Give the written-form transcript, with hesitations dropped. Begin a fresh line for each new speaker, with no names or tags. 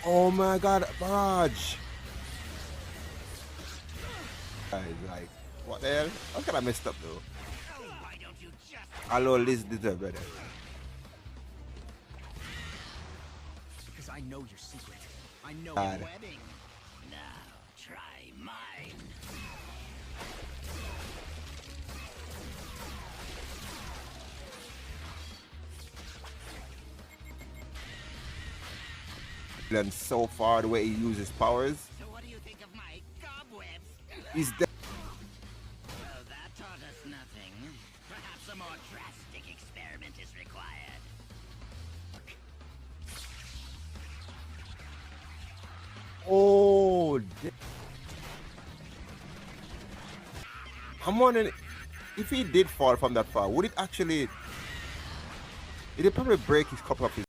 Oh my god, barrage. Guys, like, what the hell? How can I messed up though?
Why don't you just
Hello, Liz did it better.
because I know your secret. I know
God.
your wedding. Now try mine.
And so far, the way he uses powers,
So what do you think of my cobwebs?
he's dead.
Well, that taught us nothing. Perhaps a more drastic experiment is required.
Oh, I'm wondering if he did fall from that far, would it actually? It'd probably break his couple of his